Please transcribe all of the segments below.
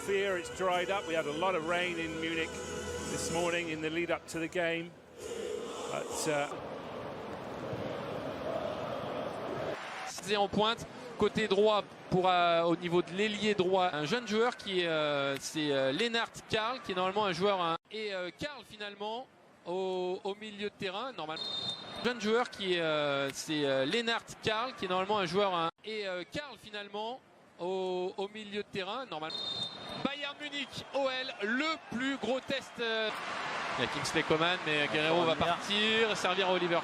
fear, it's dried up. We had a lot of rain in Munich this morning in the lead up to the game. But, C'est en pointe, côté droit pour au niveau de l'ailier droit, un jeune joueur qui c'est Lennart Karl qui est normalement un joueur et Karl finalement au milieu de terrain normalement. Jeune joueur qui c'est Lennart Karl qui est normalement un joueur et Karl finalement au milieu de terrain normalement. Bayern Munich, OL, le plus gros test. Il y a Kingsley Coman mais Guerrero va partir, servir à Oliver,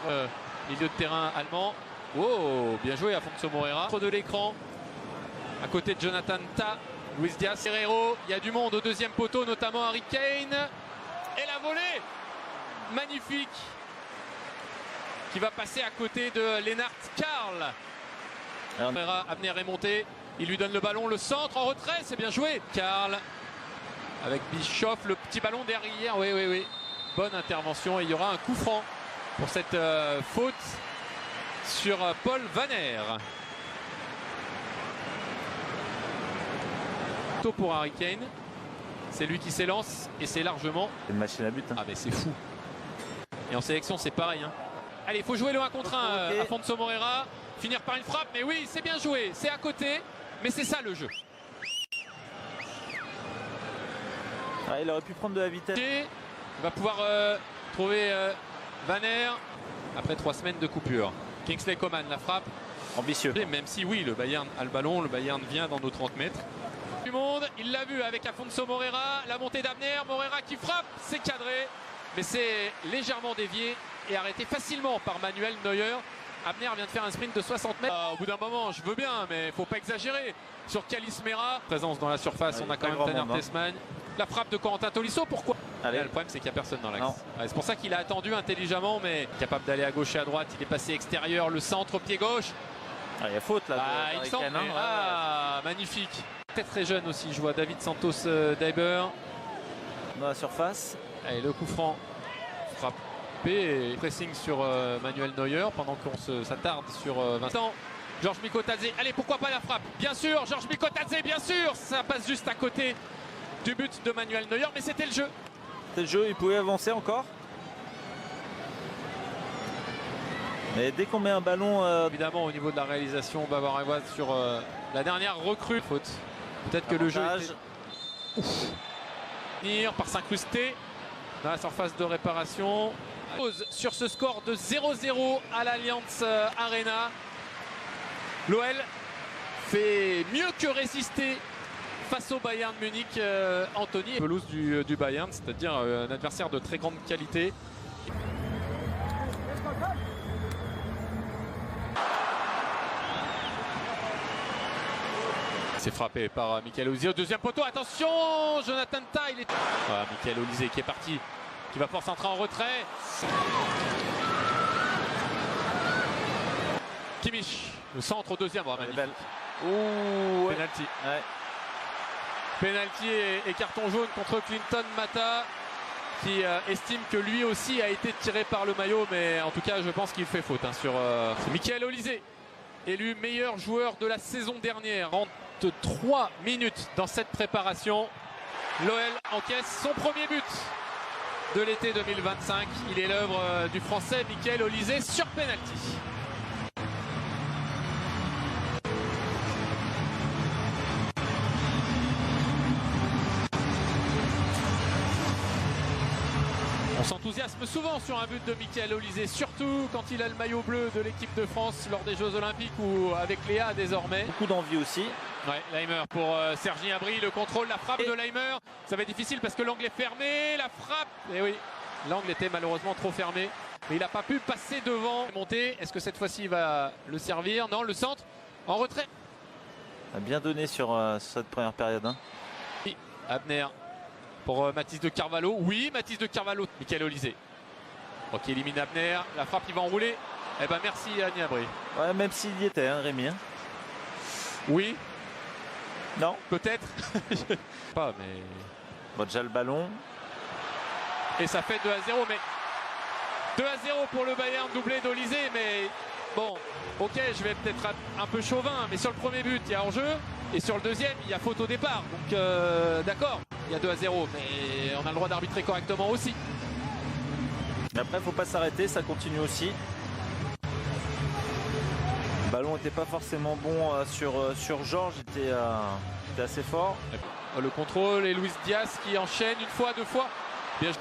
milieu de terrain allemand. Oh, bien joué Afonso Moreira. De l'écran, à côté de Jonathan Tah, Luis Diaz, Guerrero. Il y a du monde au deuxième poteau, notamment Harry Kane. Et la volée magnifique qui va passer à côté de Lennart Karl. Moreira, Abner est monté. Il lui donne le ballon, le centre en retrait, c'est bien joué. Karl avec Bischoff, le petit ballon derrière. Oui, oui, oui. Bonne intervention et il y aura un coup franc pour cette faute sur Paul Vanner. Pour Harry Kane, c'est lui qui s'élance et c'est largement une machine à but. Ah mais c'est fou. Et en sélection c'est pareil. Allez, il faut jouer le 1 contre 1. Okay. Afonso Moreira, finir par une frappe, mais oui, c'est bien joué, c'est à côté, mais c'est ça le jeu. Ah, il aurait pu prendre de la vitesse. Il va pouvoir trouver Vanner après 3 semaines de coupure. Kingsley Coman, la frappe. Ambitieux. Même si oui, le Bayern a le ballon, le Bayern vient dans nos 30 mètres. Du monde, il l'a vu avec Afonso Moreira, la montée d'Abner, Moreira qui frappe, c'est cadré, mais c'est légèrement dévié et arrêté facilement par Manuel Neuer. Abner vient de faire un sprint de 60 mètres. Au bout d'un moment, je veux bien, mais il ne faut pas exagérer. Sur Kalis Mera, présence dans la surface, on a quand même Tanner Tessmann. La frappe de Corentin Tolisso, pourquoi? Le problème, c'est qu'il n'y a personne dans l'axe. C'est pour ça qu'il a attendu intelligemment, mais capable d'aller à gauche et à droite. Il est passé extérieur, le centre, pied gauche. Il y a faute là. Il semble. Magnifique. Peut-être très jeune aussi, je vois David Santos Daiber. Dans la surface. Allez, le coup franc. Frappé et pressing sur Manuel Neuer pendant qu'on s'attarde sur Vincent. Georges Mikotadze. Allez, pourquoi pas la frappe? Bien sûr, Georges Mikotadze, bien sûr. Ça passe juste à côté du but de Manuel Neuer, mais c'était le jeu. C'était le jeu, il pouvait avancer encore. Mais dès qu'on met un ballon... Évidemment, au niveau de la réalisation, Bavarois sur la dernière recrue. Faute. Peut-être que le jeu était... par s'incruster dans la surface de réparation. Sur ce score de 0-0 à l'Allianz Arena. L'OL fait mieux que résister face au Bayern Munich. Anthony, pelouse du Bayern, c'est-à-dire un adversaire de très grande qualité. C'est frappé par Michael Olise au deuxième poteau. Attention, Jonathan Tah, il est... Michael Olise qui est parti, qui va pouvoir centrer en retrait. Kimmich, le centre au deuxième. Penalty. Ouais. Penalty et carton jaune contre Clinton Mata, qui estime que lui aussi a été tiré par le maillot, mais en tout cas je pense qu'il fait faute sur Michael Olise, élu meilleur joueur de la saison dernière. 3 minutes dans cette préparation. L'OL encaisse son premier but de l'été 2025. Il est l'œuvre du Français Michael Olise sur penalty. On s'enthousiasme souvent sur un but de Michael Olise, surtout quand il a le maillot bleu de l'équipe de France lors des Jeux Olympiques ou avec Léa désormais. Beaucoup d'envie aussi. Ouais, Laimer pour Sergi Gnabry, le contrôle, la frappe de Laimer. Ça va être difficile parce que l'angle est fermé, la frappe. Et oui, l'angle était malheureusement trop fermé. Mais il n'a pas pu passer devant. Monter, est-ce que cette fois-ci il va le servir? Non, le centre en retrait. A bien donné sur cette première période. Abner pour Mathis de Carvalho. Oui, Mathis de Carvalho. Michael Olise. Ok, élimine Abner. La frappe, il va enrouler. Eh ben merci à Gnabry. Ouais, même s'il y était, Rémi. Oui. Non. Peut-être. Pas, mais... Bon, déjà le ballon. Et ça fait 2-0, mais... 2-0 pour le Bayern, doublé d'Olise, mais... Bon, ok, je vais peut-être un peu chauvin, mais sur le premier but, il y a hors-jeu. Et sur le deuxième, il y a faute au départ. Donc d'accord, il y a 2-0, mais on a le droit d'arbitrer correctement aussi. Mais après, faut pas s'arrêter, ça continue aussi. Le ballon n'était pas forcément bon sur Georges, était assez fort. Le contrôle et Luis Diaz qui enchaîne une fois, deux fois. Bien.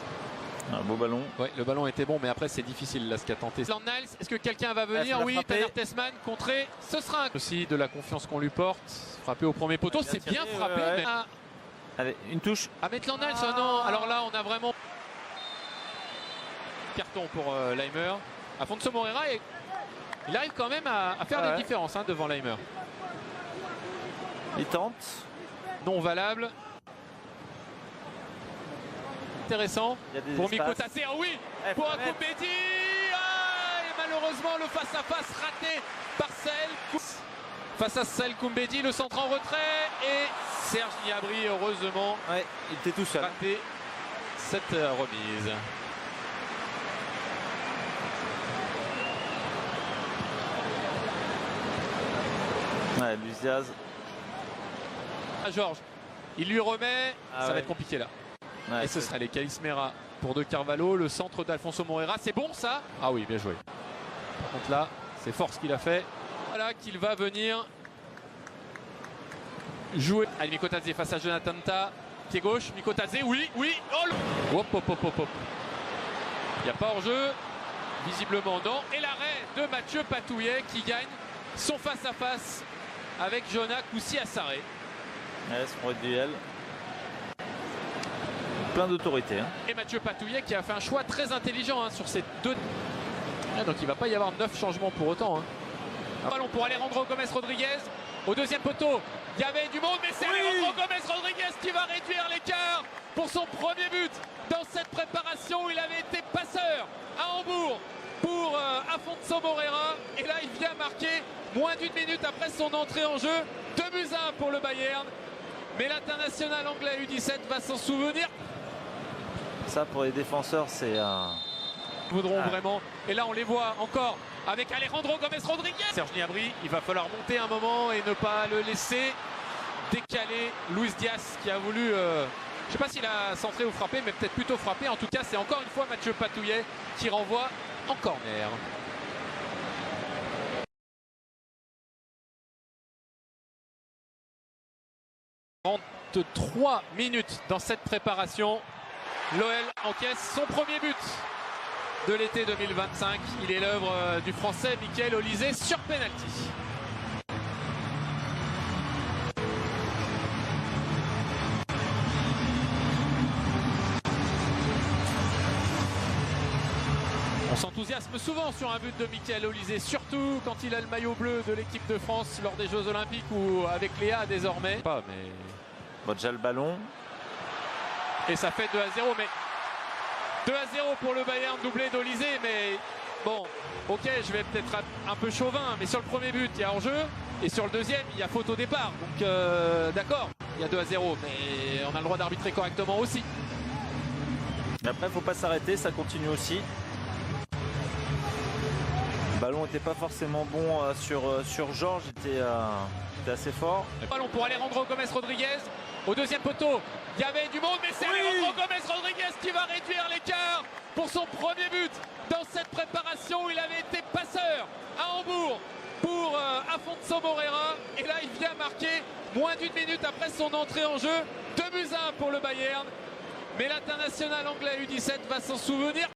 Un beau ballon. Ouais, le ballon était bon, mais après c'est difficile là ce qu'a tenté. Niles, est-ce que quelqu'un va venir? Oui, Tanner Tessman contré. Ce sera aussi de la confiance qu'on lui porte. Frappé au premier poteau, c'est bien frappé. Mais... Allez, une touche. À Maitland Niles, oh non. Alors là, on a vraiment carton pour Leimer. Afonso Moreira, et il arrive quand même à faire des différences devant Leimer. Il tente. Non valable. Intéressant pour Mikotadze, oui, pour Akumbedi, et malheureusement le face-à-face raté par Saël. Face à Saël Koumbedi, le centre en retrait, et Serge Gnabry, heureusement, il était tout seul. Raté cette remise. Ouais, Luis Diaz. Georges, il lui remet, ça va être compliqué là. Et ce sera les Calismera pour De Carvalho, le centre d'Alfonso Moreira. C'est bon ça? Ah oui, bien joué. Par contre là, c'est fort ce qu'il a fait. Voilà qu'il va venir jouer. Allez, Mikotadze face à Jonathan Ta. Pied gauche, Mikotadze, oui, oui. Oh, hop, hop, hop, hop, hop. Il n'y a pas hors-jeu. Visiblement non. Et l'arrêt de Mathieu Patouillet qui gagne son face-à-face avec Jonas Koussi-Assaré. Ouais, ce premier duel. Plein d'autorité. Et Mathieu Patouillet qui a fait un choix très intelligent sur ces deux. Donc il ne va pas y avoir 9 changements pour autant. Ballon pour Alejandro Gómez Rodríguez. Au deuxième poteau, il y avait du monde, mais c'est Alejandro Gómez Rodríguez qui va réduire l'écart pour son premier but dans cette préparation où il avait été passeur à Hambourg pour Afonso Moreira. Et là, il vient marquer moins d'une minute après son entrée en jeu. 2-1 pour le Bayern. Mais l'international anglais U17 va s'en souvenir. Ça, pour les défenseurs, c'est voudront vraiment. Et là, on les voit encore avec Alejandro Gómez Rodríguez. Serge Gnabry, il va falloir monter un moment et ne pas le laisser décaler. Luis Diaz qui a voulu, je ne sais pas s'il a centré ou frappé, mais peut-être plutôt frappé. En tout cas, c'est encore une fois Mathieu Patouillet qui renvoie en corner. 33 minutes dans cette préparation. L'OL encaisse son premier but de l'été 2025. Il est l'œuvre du Français Michael Olise sur penalty. On s'enthousiasme souvent sur un but de Michael Olise, surtout quand il a le maillot bleu de l'équipe de France lors des Jeux Olympiques ou avec Léa désormais. Pas, mais... Bon, déjà le ballon. Et ça fait 2-0, mais 2-0 pour le Bayern, doublé d'Olise, mais bon, ok, je vais peut-être un peu chauvin, mais sur le premier but, il y a hors-jeu, et sur le deuxième, il y a faute au départ. Donc d'accord, il y a 2-0, mais on a le droit d'arbitrer correctement aussi. Mais après, faut pas s'arrêter, ça continue aussi. Le ballon n'était pas forcément bon sur Georges, était assez fort. Le ballon pour Alejandro Gómez Rodríguez. Au deuxième poteau, il y avait du monde, mais c'est Alejandro Gómez Rodríguez qui va réduire l'écart pour son premier but dans cette préparation où il avait été passeur à Hambourg pour Afonso Moreira. Et là, il vient marquer moins d'une minute après son entrée en jeu. 2-1 pour le Bayern. Mais l'international anglais U17 va s'en souvenir.